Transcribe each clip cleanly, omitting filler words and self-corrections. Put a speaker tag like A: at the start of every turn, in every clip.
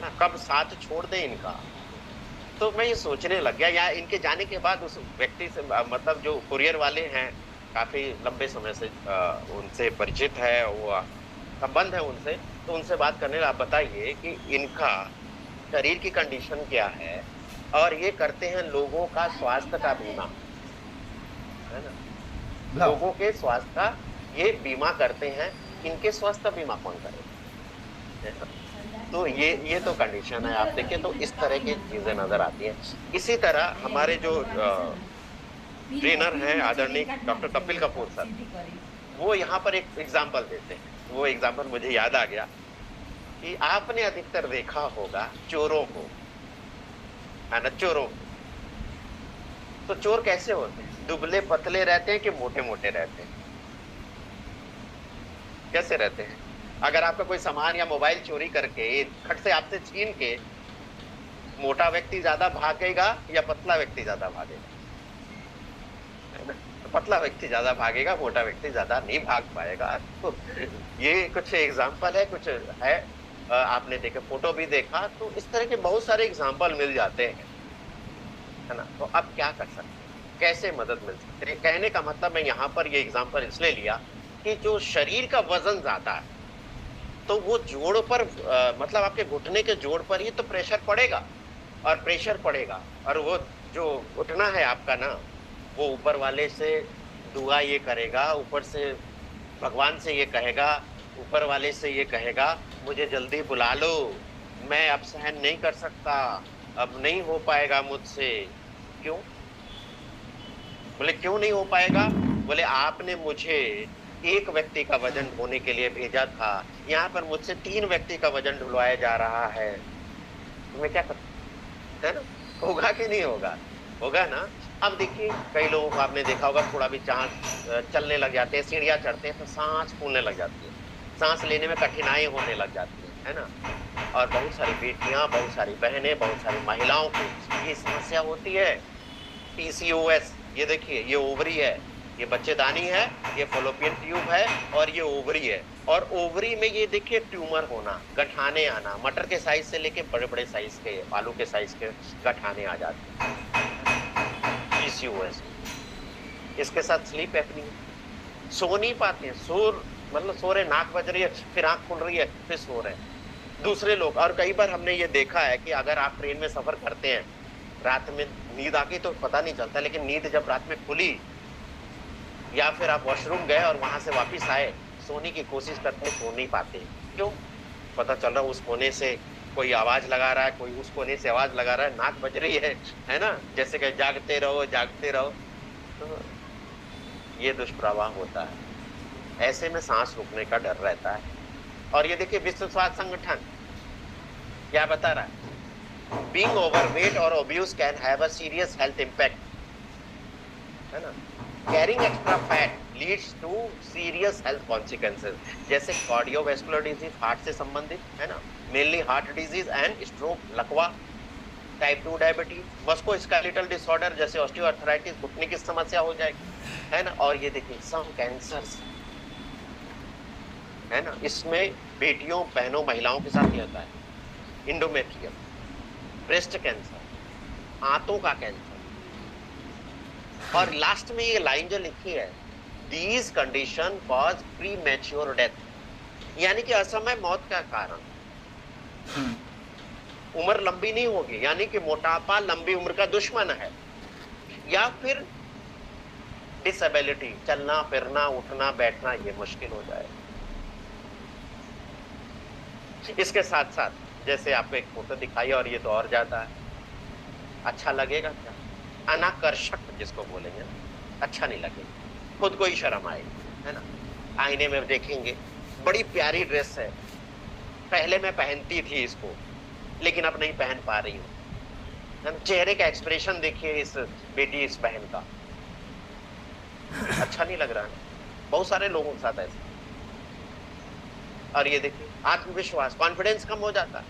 A: ना, कब साथ छोड़ दें इनका। तो मैं ये सोचने लग गया, या इनके जाने के बाद उस व्यक्ति से मतलब जो कुरियर वाले हैं, काफ़ी लंबे समय से उनसे परिचित है, वो संबंध है उनसे, तो उनसे बात करने लगा, आप बताइए कि इनका शरीर की कंडीशन क्या है और ये करते हैं लोगों का स्वास्थ्य का बीमा, है ना?
B: हाँ।
A: लोगों के स्वास्थ्य का ये बीमा करते हैं, इनके स्वास्थ्य बीमा कौन करेगा? है ना? तो ये तो कंडीशन है, आप देखिए तो इस तरह की चीज़ें नज़र आती हैं। इसी तरह हमारे जो ट्रेनर हैं आदरणीय डॉक्टर कपिल कपूर सर, वो यहाँ पर एक एग्ज़ाम्पल देते हैं। वो एग्ज़ाम्पल मुझे याद आ गया कि आपने अधिकतर देखा होगा चोरों को, है ना? चोरों को। तो चोर कैसे होते हैं? दुबले-पतले रहते हैं कि मोटे-मोटे रहते हैं? कैसे रहते हैं? अगर आपका कोई सामान या मोबाइल चोरी करके खट से आपसे छीन के मोटा व्यक्ति ज़्यादा भागेगा या पतला व्यक्ति ज़्यादा भागेगा? है ना? तो पतला व्यक्ति ज़्यादा भागेगा, मोटा व्यक्ति ज़्यादा नहीं भाग पाएगा। तो ये कुछ एग्ज़ाम्पल है, कुछ है आपने देखे, फ़ोटो भी देखा, तो इस तरह के बहुत सारे एग्ज़ाम्पल मिल जाते हैं, है ना? तो अब क्या कर सकते हैं? कैसे मदद मिल सकती है? कहने का मतलब मैं यहाँ पर ये एग्ज़ाम्पल इसलिए लिया कि जो शरीर का वज़न ज़्यादा है, तो वो जोड़ पर मतलब आपके घुटने के जोड़ पर ही तो प्रेशर पड़ेगा, और प्रेशर पड़ेगा और वो जो उठना है आपका ना, वो ऊपर वाले से दुआ ये करेगा, ऊपर से भगवान से ये कहेगा, ऊपर वाले से ये कहेगा, मुझे जल्दी बुला लो, मैं अब सहन नहीं कर सकता, अब नहीं हो पाएगा मुझसे। क्यों? बोले क्यों नहीं हो पाएगा? बोले आपने मुझे एक व्यक्ति का वज़न ढोने के लिए भेजा था, यहाँ पर मुझसे 3 व्यक्ति का वज़न ढुलवाया जा रहा है। तो मैं क्या करूँ? है ना? होगा कि नहीं होगा? होगा ना? अब देखिए कई लोगों को आपने देखा होगा, थोड़ा भी चलने लग जाते हैं, सीढ़ियाँ चढ़ते हैं तो साँस फूलने लग जाती है। साँस लेने में कठिनाई होने लग जाती है ना? और बहुत सारी बेटियाँ, बहुत सारी बहनें, बहुत सारी महिलाओं को ये समस्या होती है। पीसीओएस, ये देखिए ये ओवरी है, ये बच्चेदानी है, ये फ़ैलोपियन ट्यूब है और ये ओवरी है। और ओवरी में ये देखिए ट्यूमर होना, गठाने आना, मटर के साइज़ से लेके बड़े-बड़े साइज़ के, आलू के साइज़ के गठाने आ जाते हैं, पीसीओएस। इसके साथ स्लीप एपनिया, सो नहीं पाते हैं, मतलब सो रहे, नाक बज रही है, फिर आँख खुल रही है, फिर सो रहे हैं। दूसरे लोग, और कई बार हमने ये देखा है कि अगर आप ट्रेन में सफ़र करते हैं, रात में नींद आ गई तो पता नहीं चलता, लेकिन नींद जब रात में खुली या फिर आप वॉशरूम गए और वहां से वापस आए, सोने की कोशिश करते हैं, सो नहीं पाते। क्यों? पता चल रहा है उस कोने से कोई आवाज लगा रहा है, कोई उस कोने से आवाज लगा रहा है, नाक बज रही है ना? जैसे कि जागते रहो, जागते रहो। तो ये दुष्प्रभाव होता है। ऐसे में सांस रुकने का डर रहता है। और ये देखिए विश्व स्वास्थ्य संगठन क्या बता रहा है? बीइंग ओवरवेट और obese can have a serious health impact, है ना? Carrying extra fat leads to serious health consequences, जैसे कार्डियोवैस्कुलर डिजीज, हार्ट से संबंधित, है ना? Mainly heart disease and stroke, लकवा, टाइप 2 डायबिटीज, मस्कुलोस्केलेटल डिसऑर्डर जैसे ऑस्टियोआर्थराइटिस, घुटने की समस्या हो जाएगी, है ना? और ये देखिए सम कैंसर्स, है ना? इसमें बेटियों, बहनों, महिलाओं के साथ ये होता है। इंडोमेट्रियम, ब्रेस्ट कैंसर, आंतों का कैंसर। और लास्ट में ये लाइन जो लिखी है, these condition cause premature death, यानी कि असमय मौत का कारण। उम्र लंबी नहीं होगी, यानी कि मोटापा लंबी उम्र का दुश्मन है, या फिर डिसेबिलिटी, चलना फिरना उठना बैठना ये मुश्किल हो जाएगा। इसके साथ साथ जैसे आपको एक फोटो दिखाई और ये तो और ज्यादा है, अच्छा लगेगा क्या? अनाकर्षक जिसको बोलेंगे ना, अच्छा नहीं लगेगा, खुद को ही शर्म आएगी, है ना? आईने में देखेंगे, बड़ी प्यारी ड्रेस है, पहले मैं पहनती थी इसको, लेकिन अब नहीं पहन पा रही हूँ। चेहरे का एक्सप्रेशन देखिए इस बेटी, इस बहन का, अच्छा नहीं लग रहा है। बहुत सारे लोगों के साथ ऐसा। और ये देखिए आत्मविश्वास, कॉन्फिडेंस कम हो जाता है।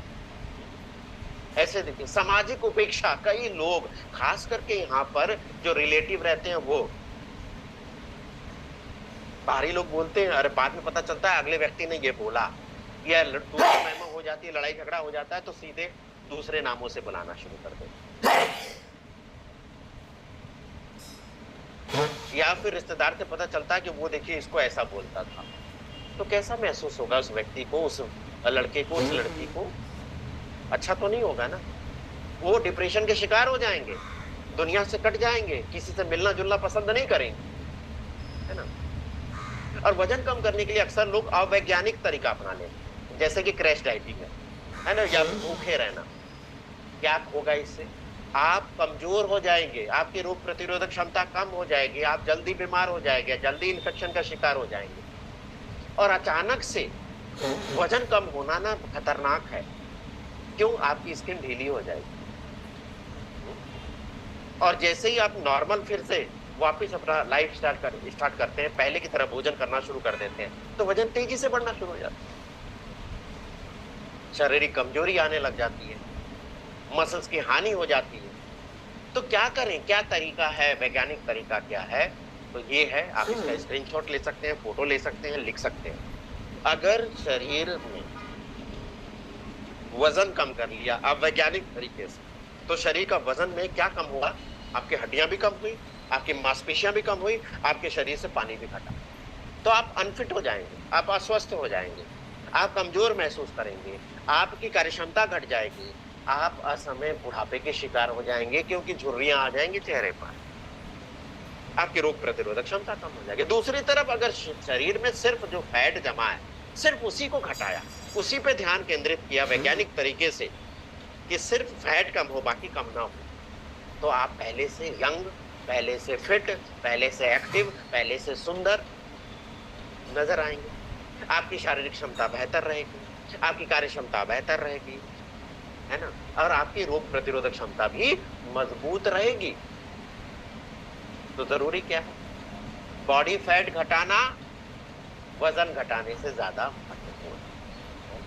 A: ऐसे देखिए सामाजिक उपेक्षा, कई लोग खास करके यहाँ पर जो रिलेटिव रहते हैं वो बाहरी लोग बोलते हैं, अरे बाद में पता चलता है अगले व्यक्ति ने ये बोला, या तू तो जाती है, लड़ाई झगड़ा हो जाता है, तो सीधे दूसरे नामों से बुलाना शुरू कर देते हैं। या फिर रिश्तेदार से पता चलता है कि वो देखिए इसको ऐसा बोलता था, तो कैसा महसूस होगा उस व्यक्ति को, उस लड़के को, उस लड़की को? अच्छा तो नहीं होगा ना। वो डिप्रेशन के शिकार हो जाएंगे, दुनिया से कट जाएंगे, किसी से मिलना जुलना पसंद नहीं करेंगे, है ना। और वजन कम करने के लिए अक्सर लोग अवैज्ञानिक तरीका अपना लेते हैं, जैसे कि क्रैश डाइटिंग है ना, या भूखे रहना। क्या होगा इससे? आप कमजोर हो जाएंगे, आपकी रोग प्रतिरोधक क्षमता कम हो जाएगी, आप जल्दी बीमार हो जाएंगे, जल्दी इन्फेक्शन का शिकार हो जाएंगे। और अचानक से वजन कम होना ना खतरनाक है। क्यों? आपकी स्किन ढीली हो जाएगी, और जैसे ही आप नॉर्मल फिर से वापस अपना लाइफ स्टार्ट करते हैं, पहले की तरह भोजन करना शुरू कर देते हैं, तो वजन तेजी से बढ़ना शुरू हो जाता है, शारीरिक कमजोरी आने लग जाती है, मसल्स की हानि हो जाती है। तो क्या करें? क्या तरीका है? वैज्ञानिक तरीका क्या है? तो ये है, आप इसका स्क्रीनशॉट ले सकते हैं, फोटो ले सकते हैं, लिख सकते हैं। अगर शरीर में वजन कम कर लिया अवैज्ञानिक तरीके से, तो शरीर का वजन में क्या कम हुआ? आपकी हड्डियां भी कम हुई, आपकी मांसपेशियां भी कम हुई, आपके शरीर से पानी भी घटा, तो आप अनफिट हो जाएंगे, आप अस्वस्थ हो जाएंगे, आप कमजोर महसूस करेंगे, आपकी कार्यक्षमता घट जाएगी, आप असमय बुढ़ापे के शिकार हो जाएंगे, क्योंकि झुर्रियां आ जाएंगी चेहरे पर, आपकी रोग प्रतिरोधक क्षमता कम हो जाएगी। दूसरी तरफ अगर शरीर में सिर्फ जो फैट जमा है, सिर्फ उसी को घटाया, उसी पे ध्यान केंद्रित किया वैज्ञानिक तरीके से कि सिर्फ फैट कम हो, बाकी कम ना हो, तो आप पहले से यंग, पहले से फिट, पहले से एक्टिव, पहले से सुंदर नजर आएंगे। आपकी शारीरिक क्षमता बेहतर रहेगी, आपकी कार्य क्षमता बेहतर रहेगी, है ना, और आपकी रोग प्रतिरोधक क्षमता भी मजबूत रहेगी। तो जरूरी क्या है? बॉडी फैट घटाना वजन घटाने से ज्यादा महत्वपूर्ण है।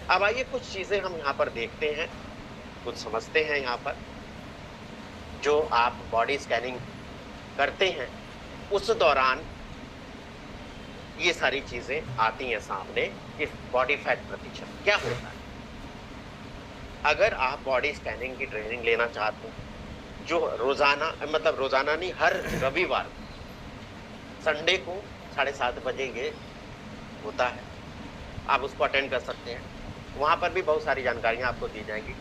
A: अब आइए कुछ चीजें हम यहाँ पर देखते हैं, कुछ समझते हैं। यहाँ पर जो आप बॉडी स्कैनिंग करते हैं, उस दौरान ये सारी चीजें आती हैं सामने कि बॉडी फैट प्रतिशत क्या होता है। अगर आप बॉडी स्कैनिंग की ट्रेनिंग लेना चाहते हैं, जो रोजाना, मतलब रोजाना नहीं, हर रविवार संडे को 7:30 बजे ये होता है, आप उसको अटेंड कर सकते हैं। वहां पर भी बहुत सारी जानकारियां आपको दी जाएंगी,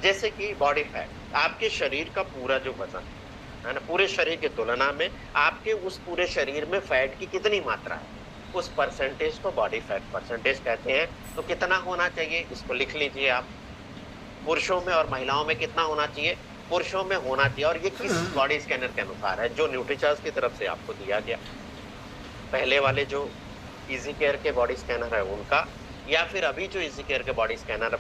A: जैसे कि बॉडी फैट, आपके शरीर का पूरा जो वजन है ना, पूरे शरीर की तुलना में आपके उस पूरे शरीर में फैट की कितनी मात्रा है, उस परसेंटेज को बॉडी फैट परसेंटेज कहते हैं। तो कितना होना चाहिए, इसको लिख लीजिए आप। पुरुषों में और महिलाओं में कितना होना चाहिए? पुरुषों में होना चाहिए, और ये किस बॉडी स्कैनर के अनुसार है? जो न्यूट्रीचॉइस की तरफ से आपको दिया गया, पहले वाले जो इजी केयर के बॉडी स्कैनर है उनका, या फिर अभी जो इजी केयर के बॉडी स्कैनर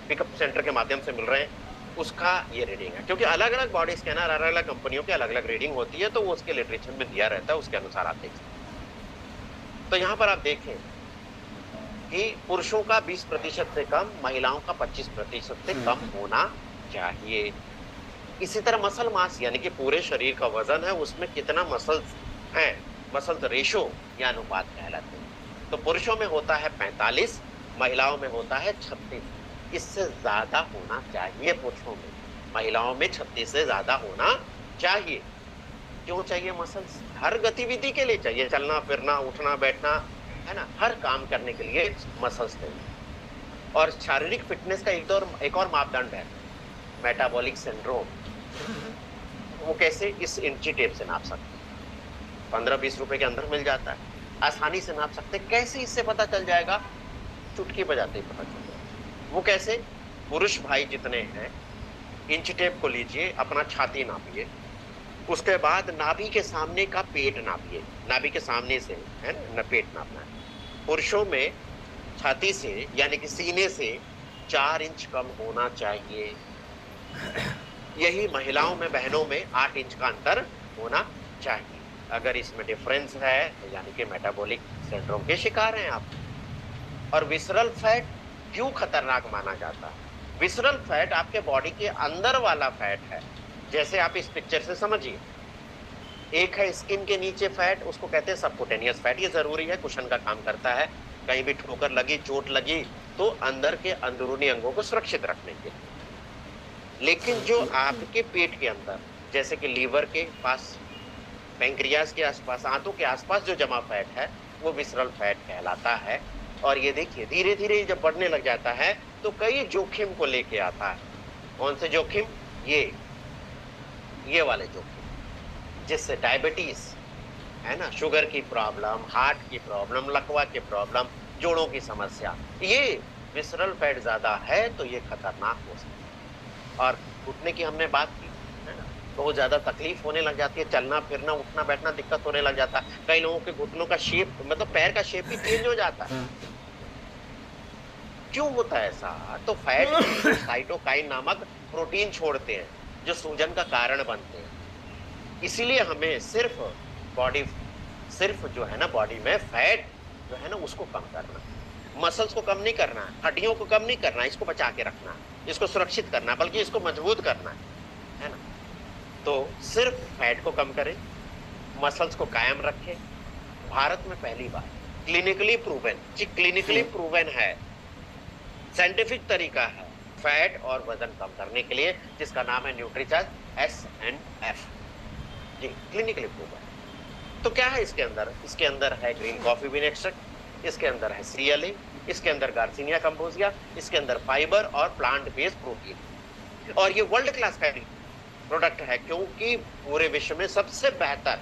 A: पिकअप सेंटर के माध्यम से मिल रहे हैं, उसका ये रीडिंग है। क्योंकि अलग अलग बॉडी स्कैनर, अलग अलग कंपनियों की अलग अलग रीडिंग होती है, तो वो उसके लिटरेचर में दिया रहता है, उसके अनुसार आप देख सकते हैं। तो यहाँ पर आप देखें कि पुरुषों का 20% से कम, महिलाओं का 25% से कम होना चाहिए। इसी तरह मसल मास, यानी कि पूरे शरीर का वजन है, उसमें कितना मसल्स हैं, मसल्स रेशो या अनुपात कहलाते हैं। तो पुरुषों में होता है 45, महिलाओं में होता है 36। इससे ज्यादा होना चाहिए पुरुषों में, महिलाओं में 36 से ज्यादा होना चाहिए। क्यों चाहिए? मसल्स हर गतिविधि के लिए चाहिए, चलना फिरना, उठना बैठना, है ना, हर काम करने के लिए मसल्स चाहिए। और शारीरिक फिटनेस का एक और मापदंड है मेटाबॉलिक सिंड्रोम। वो कैसे? इस इंची टेप से नाप सकते हैं, 15-20 रुपए के अंदर मिल जाता है, आसानी से नाप सकते हैं। कैसे इससे पता चल जाएगा? चुटकी बजाते ही पता चल जाएगा। वो कैसे? पुरुष भाई जितने हैं, इंच टेप को लीजिए, अपना छाती नापिए, उसके बाद नाभि के सामने का पेट नापिए, नाभि के सामने से, है ना, पेट नापना है। पुरुषों में छाती से, यानी कि सीने से 4 इंच कम होना चाहिए। यही महिलाओं में, बहनों में 8 इंच का अंतर होना चाहिए। अगर इसमें डिफरेंस है तो यानी कि मेटाबॉलिक सिंड्रोम के शिकार हैं आप। और विसरल फैट क्यों खतरनाक माना जाता है? विसरल फैट आपके बॉडी के अंदर वाला फैट है। जैसे आप इस पिक्चर से समझिए, एक है स्किन के नीचे फैट, उसको कहते हैं सबकुटेनियस फैट। ये जरूरी है, कुशन का काम करता है। कहीं भी ठोकर लगी, चोट लगी तो अंदर के अंदरूनी अंगों को सुरक्षित रखने के लिए। लेकिन जो आपके पेट के अंदर, जैसे कि लीवर के पास, पैंक्रियाज के आसपास, आंतों के आसपास जो जमा फैट है वो विसरल फैट कहलाता है। और ये देखिए धीरे धीरे जब बढ़ने लग जाता है तो कई जोखिम को लेके आता है। कौन से जोखिम? ये वाले जोखिम, जिससे डायबिटीज है ना, शुगर की प्रॉब्लम, हार्ट की प्रॉब्लम, लकवा की प्रॉब्लम, जोड़ों की समस्या, ये विसरल फैट ज्यादा है तो ये खतरनाक हो सकता है। और घुटने की हमने बात की है ना, बहुत ज्यादा तकलीफ होने लग जाती है, चलना फिरना उठना बैठना दिक्कत होने लग जाता है। कई लोगों के घुटनों का शेप, मतलब पैर का शेप ही चेंज हो जाता है। क्यों होता है ऐसा? तो फैट साइटोकाइन नामक प्रोटीन छोड़ते हैं जो सूजन का कारण बनते हैं। इसीलिए हमें सिर्फ जो है ना बॉडी में फैट जो है ना उसको कम करना, मसल्स को कम नहीं करना, हड्डियों को कम नहीं करना, इसको बचा के रखना, इसको सुरक्षित करना, बल्कि इसको मजबूत करना है ना। तो सिर्फ फैट को कम करें, मसल्स को कायम रखें। भारत में पहली बार क्लिनिकली प्रूवन है, साइंटिफिक तरीका है फैट और वजन कम करने के लिए, जिसका नाम है न्यूट्रीचार्ज S&F। जी, क्लिनिकली प्रूवन। तो क्या है इसके अंदर? इसके अंदर है ग्रीन कॉफी बीन एक्सट्रैक्ट, इसके अंदर है CLA, इसके अंदर गार्सिनिया कंबोजिया, इसके अंदर फाइबर और प्लांट बेस्ड प्रोटीन। और ये वर्ल्ड क्लास का प्रोडक्ट है, क्योंकि पूरे विश्व में सबसे बेहतर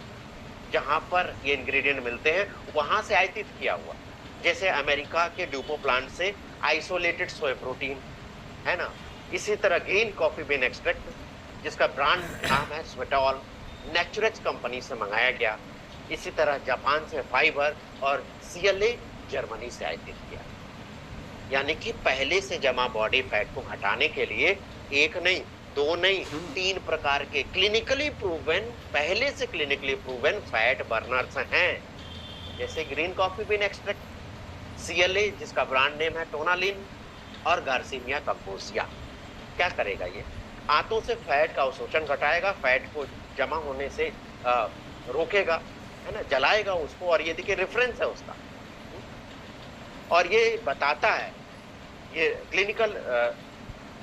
A: जहां पर ये इंग्रेडिएंट मिलते हैं वहां से आयातित किया हुआ। जैसे अमेरिका के ड्यूपो प्लांट से आइसोलेटेड सोया प्रोटीन है ना, इसी तरह ग्रीन कॉफी बीन एक्सट्रैक्ट जिसका ब्रांड नाम है स्वेटॉल, नेचुरेक्स कंपनी से मंगाया गया। इसी तरह जापान से फाइबर और CLA जर्मनी से आयातित किया। यानी कि पहले से जमा बॉडी फैट को घटाने के लिए एक नहीं, दो नहीं, 3 प्रकार के पहले से क्लिनिकली प्रूवन फैट बर्नर्स हैं। जैसे green coffee bean extract, CLA जिसका ब्रांड नेम है टोनालिन, और गार्सिनिया कंबोजिया। क्या करेगा? ये आंतों से फैट का अवशोषण घटाएगा, फैट को जमा होने से रोकेगा, है ना, जलाएगा उसको। और ये देखिए रेफरेंस है उसका, और ये बताता है, ये क्लिनिकल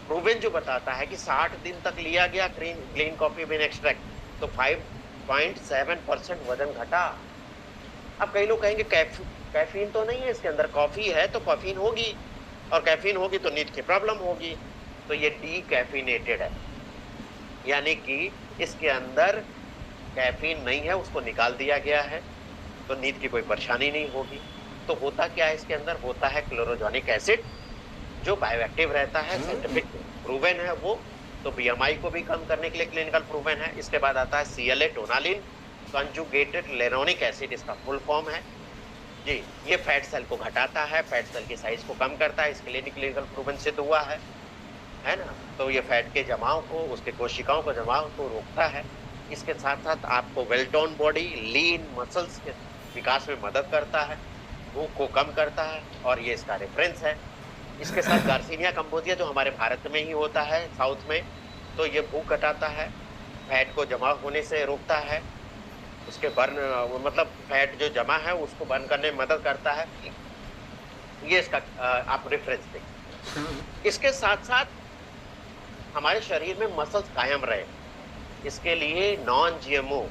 A: प्रूवन जो बताता है कि 60 दिन तक लिया गया ग्रीन कॉफी बीन एक्सट्रैक्ट तो 5.7% वजन घटा। अब कई लोग कहेंगे कैफीन तो नहीं है इसके अंदर, कॉफी है तो कैफीन होगी, और कैफीन होगी तो नींद की प्रॉब्लम होगी। तो ये डीकैफिनेटेड है, यानी कि इसके अंदर कैफीन नहीं है, उसको निकाल दिया गया है, तो नींद की कोई परेशानी नहीं होगी। तो होता क्या है इसके अंदर? होता है क्लोरोजेनिक एसिड जो बायोएक्टिव रहता है, साइंटिफिक प्रूवन है वो। तो BMI को भी कम करने के लिए क्लिनिकल प्रूवन है। इसके बाद आता है CLA टोनालिन, कंजुगेटेड लेनोनिक एसिड इसका फुल फॉर्म है जी। ये फैट सेल को घटाता है, फैट सेल की साइज को कम करता है, इसके लिए क्लिनिकल प्रूवन सिद्ध हुआ है ना। तो ये फैट के जमाव को, उसके कोशिकाओं को जमाव को रोकता है। इसके साथ साथ आपको वेल टोन बॉडी, लीन मसल्स के विकास में मदद करता है, भूख को कम करता है, और ये इसका रेफरेंस है। इसके साथ गार्सिनिया कंबोजिया जो हमारे भारत में ही होता है, साउथ में, तो ये भूख घटाता है, फैट को जमा होने से रोकता है, उसके बर्न, मतलब फैट जो जमा है उसको बर्न करने में मदद करता है। ये इसका आप रेफरेंस देखें। इसके साथ साथ हमारे शरीर में मसल्स कायम रहे, इसके लिए नॉन GMO,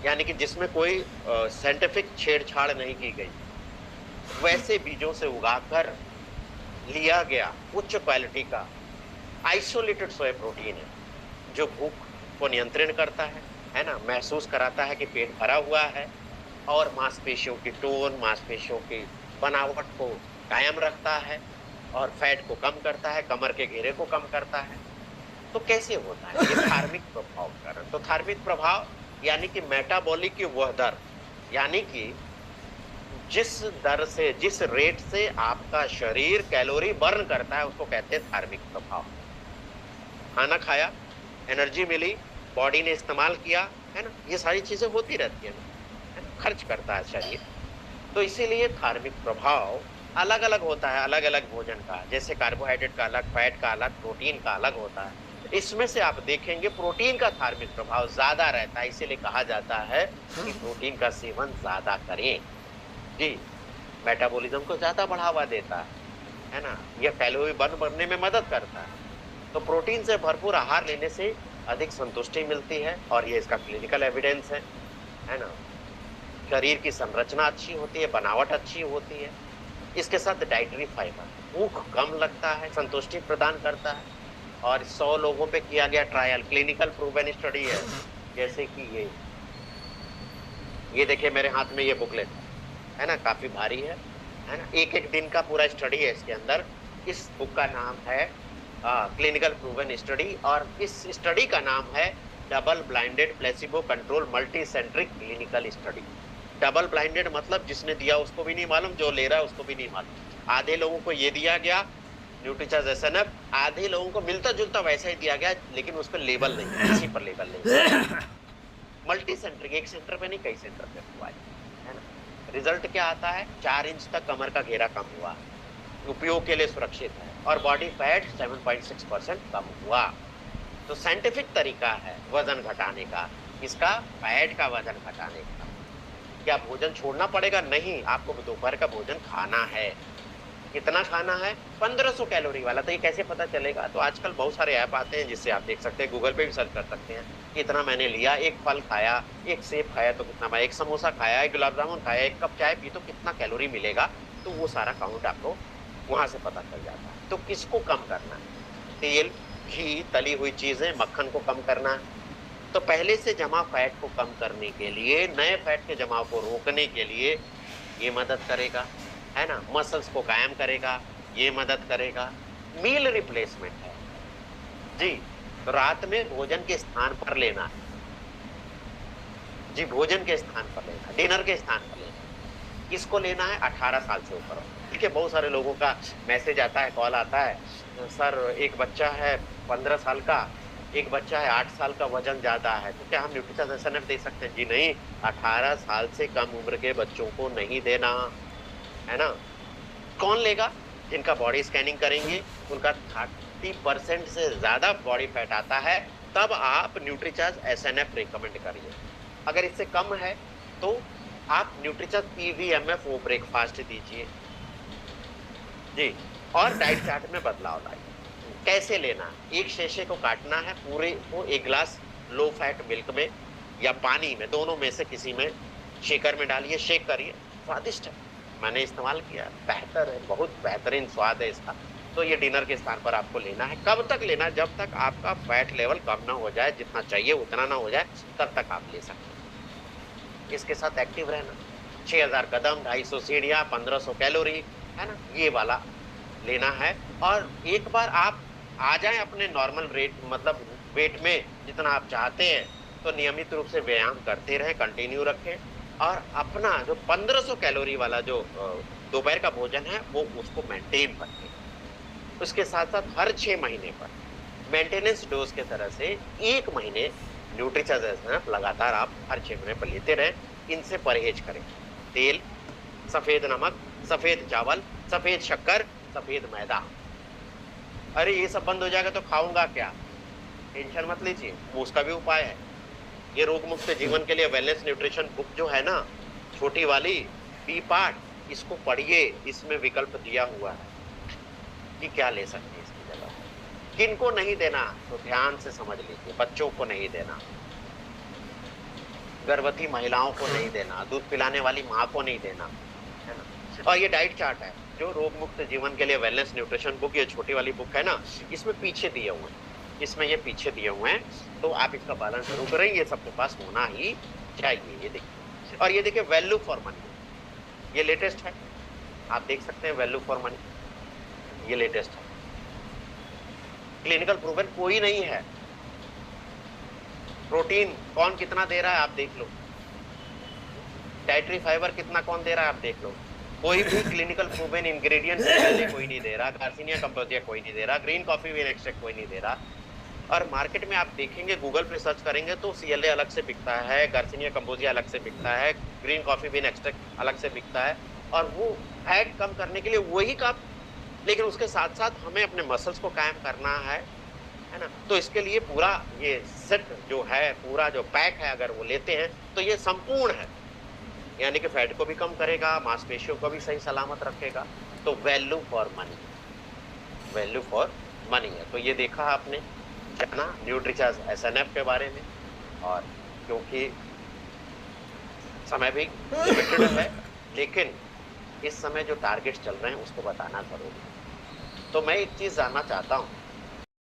A: यानी कि जिसमें कोई साइंटिफिक छेड़छाड़ नहीं की गई, वैसे बीजों से उगाकर लिया गया उच्च क्वालिटी का आइसोलेटेड सोया प्रोटीन है, जो भूख को नियंत्रण करता है ना, महसूस कराता है कि पेट भरा हुआ है, और मांसपेशियों की टोन, मांसपेशियों की बनावट को कायम रखता है, और फैट को कम करता है, कमर के घेरे को कम करता है। तो कैसे होता है? ये धार्मिक प्रभाव कारण। तो धार्मिक प्रभाव यानी कि मेटाबॉलिक की वह दर, यानी कि जिस दर से, जिस रेट से आपका शरीर कैलोरी बर्न करता है, उसको कहते हैं धार्मिक प्रभाव। खाना खाया, एनर्जी मिली, बॉडी ने इस्तेमाल किया, है ना, ये सारी चीजें होती रहती है ना, खर्च करता है शरीर। तो इसीलिए धार्मिक प्रभाव अलग अलग होता है, अलग अलग भोजन का। जैसे कार्बोहाइड्रेट का अलग, फैट का अलग, प्रोटीन का अलग होता है। इसमें से आप देखेंगे प्रोटीन का धार्मिक प्रभाव ज्यादा रहता है, इसीलिए कहा जाता है कि प्रोटीन का सेवन ज्यादा करें। जी, मेटाबॉलिज्म को ज्यादा बढ़ावा देता है ना, यह कैलोरी बर्न करने में मदद करता है। तो प्रोटीन से भरपूर आहार लेने से अधिक संतुष्टि मिलती है और ये इसका क्लिनिकल एविडेंस है ना। शरीर की संरचना अच्छी होती है, बनावट अच्छी होती है। इसके साथ डाइटरी फाइबर, भूख कम लगता है, संतुष्टि प्रदान करता है। और 100 लोगों पे किया गया ट्रायल, क्लिनिकल प्रूवन स्टडी है। जैसे कि ये देखिए मेरे हाथ में ये बुकलेट है ना, काफी भारी है ना, एक एक दिन का पूरा स्टडी है इसके अंदर। इस बुक का नाम है क्लिनिकल प्रूवन स्टडी, और इस स्टडी का नाम है double blinded placebo control multi centric clinical study. Double blinded मतलब जिसने दिया उसको भी नहीं मालूम, जो ले रहा है उसको भी नहीं मालूम। आधे लोगों को ये दिया गया न्यूट्रीचार्ज एसएनएफ, आधे लोगों को मिलता जुलता वैसा ही दिया गया, लेकिन उस पर लेबल नहीं, किसी पर लेबल नहीं। मल्टी सेंट्रिक, एक सेंटर पे नहीं कई सेंटर पे हुआ है ना। रिजल्ट क्या आता है, 4 इंच तक कमर का घेरा कम हुआ, उपयोग के लिए सुरक्षित है, और बॉडी फैट 7.6% कम हुआ। तो साइंटिफिक तरीका है वजन घटाने का, इसका फैट का वजन घटाने का। क्या भोजन छोड़ना पड़ेगा? नहीं, आपको दोपहर का भोजन खाना है। कितना खाना है? 1500 कैलोरी वाला। तो ये कैसे पता चलेगा? तो आजकल बहुत सारे ऐप आते हैं जिससे आप देख सकते हैं, गूगल पे भी सर्च कर सकते हैं कि इतना मैंने लिया, एक फल खाया, एक सेब खाया तो कितना, एक समोसा खाया, एक गुलाब जामुन खाया, एक कप चाय पी तो कितना कैलोरी मिलेगा। तो वो सारा काउंट आपको वहां से पता चल जाता है। तो किसको कम करना है? तेल, घी, तली हुई चीजें, मक्खन को कम करना है। तो पहले से जमा फैट को कम करने के लिए, नए फैट के जमाव को रोकने के लिए ये मदद करेगा, है ना। मसल्स को कायम करेगा, ये मदद करेगा। मील रिप्लेसमेंट है जी, तो रात में भोजन के स्थान पर लेना है जी, भोजन के स्थान पर लेना, डिनर के स्थान पर लेना। किसको लेना है? 18 साल से ऊपर। ठीक है, बहुत सारे लोगों का मैसेज आता है, कॉल आता है, सर एक बच्चा है 15 साल का, एक बच्चा है 8 साल का, वजन ज्यादा है, तो क्या हम न्यूट्रीचार्ज एसएनएफ दे सकते हैं? जी नहीं, 18 साल से कम उम्र के बच्चों को नहीं देना, है ना। कौन लेगा? जिनका बॉडी स्कैनिंग करेंगे उनका 30% से ज्यादा बॉडी फैट आता है, तब आप न्यूट्रीचार्ज एसएनएफ रिकमेंड करिए। अगर इससे कम है तो आप न्यूट्रीचार्ज पीवीएमएफ वो ब्रेकफास्ट दीजिए जी। और डाइट चार्ट में बदलाव लाइए। कैसे लेना? एक शेषे को काटना है, पूरे को 1 गिलास लो फैट मिल्क में या पानी में, दोनों में से किसी में शेकर में डालिए, शेक करिए। स्वादिष्ट है, मैंने इस्तेमाल किया, बेहतर है, बहुत बेहतरीन स्वाद है इसका। तो ये डिनर के स्थान पर आपको लेना है। कब तक लेना? जब तक आपका फैट लेवल कम ना हो जाए, जितना चाहिए उतना ना हो जाए, तब तक आप ले सकते हैं। इसके साथ एक्टिव रहना, 6000 कदम, 250 सीढ़ियाँ, 1500 कैलोरी, है ना, ये वाला लेना है। और एक बार आप आ जाएं अपने नॉर्मल रेट, मतलब वेट में जितना आप चाहते हैं, तो नियमित रूप से व्यायाम करते रहें, कंटिन्यू रखें, और अपना जो 1500 कैलोरी वाला जो दोपहर का भोजन है वो उसको मेंटेन रखें। उसके साथ साथ हर 6 महीने पर मेंटेनेंस डोज के तरह से 1 महीने न्यूट्रीचार्ज लगातार आप हर 6 महीने पर लेते रहें। इनसे परहेज करें, तेल, सफेद नमक, सफेद चावल, सफेद शक्कर, सफेद मैदा। अरे ये सब बंद हो जाएगा तो खाऊंगा क्या? टेंशन मत लीजिए, वो उसका भी उपाय है। ये रोग मुक्त जीवन के लिए वेलनेस न्यूट्रिशन बुक जो है ना, छोटी वाली बी पार्ट, इसको पढ़िए, इसमें विकल्प दिया हुआ है कि क्या ले सकते हैं इसकी जगह। किनको नहीं देना तो ध्यान से समझ लीजिए। बच्चों को नहीं देना, गर्भवती महिलाओं को नहीं देना, दूध पिलाने वाली माँ को नहीं देना, है ना। और ये डाइट चार्ट है जो रोग मुक्त जीवन के लिए वेलनेस न्यूट्रिशन बुक, ये छोटी वाली बुक है ना, इसमें पीछे दिए हुए हैं, इसमें ये पीछे दिए हुए हैं, तो आप इसका पालन जरूर करें। ये सबके पास होना ही चाहिए। ये देखिए, और ये देखिए वैल्यू फॉर मनी, ये लेटेस्ट है, आप देख सकते हैं वैल्यू फॉर मनी, ये लेटेस्ट है। क्लिनिकल प्रूवन कोई नहीं है। प्रोटीन कौन कितना दे रहा है आप देख लो, डाइटरी फाइबर कितना कौन दे रहा है आप देख लो। कोई भी क्लिनिकल प्रूवन इंग्रेडिएंट कोई नहीं दे रहा, गार्सिनिया कंपोजिया कोई नहीं दे रहा, ग्रीन कॉफी बीन एक्सट्रैक्ट कोई नहीं दे रहा। और मार्केट में आप देखेंगे, गूगल पे सर्च करेंगे तो CLA अलग से बिकता है, गार्सिनिया कंपोजिया अलग से बिकता है, ग्रीन कॉफी बीन एक्सट्रैक्ट अलग से बिकता है, और वो फैट कम करने के लिए वही काम। लेकिन उसके साथ साथ हमें अपने मसल्स को कायम करना है, है ना? तो इसके लिए पूरा ये सेट जो है, पूरा जो पैक है अगर वो लेते हैं, तो ये संपूर्ण है। यानी कि फैट को भी कम करेगा, मांसपेशियों को भी सही सलामत रखेगा, तो वैल्यू फॉर मनी है, वैल्यू फॉर मनी है। तो ये देखा आपने, जाना न्यूट्रीचार्ज एसएनएफ के बारे में, और क्योंकि समय भी लिमिटेड है, लेकिन इस समय जो टारगेट्स चल रहे हैं उसको बताना ज़रूरी है। तो मैं एक चीज़ जानना चाहता हूँ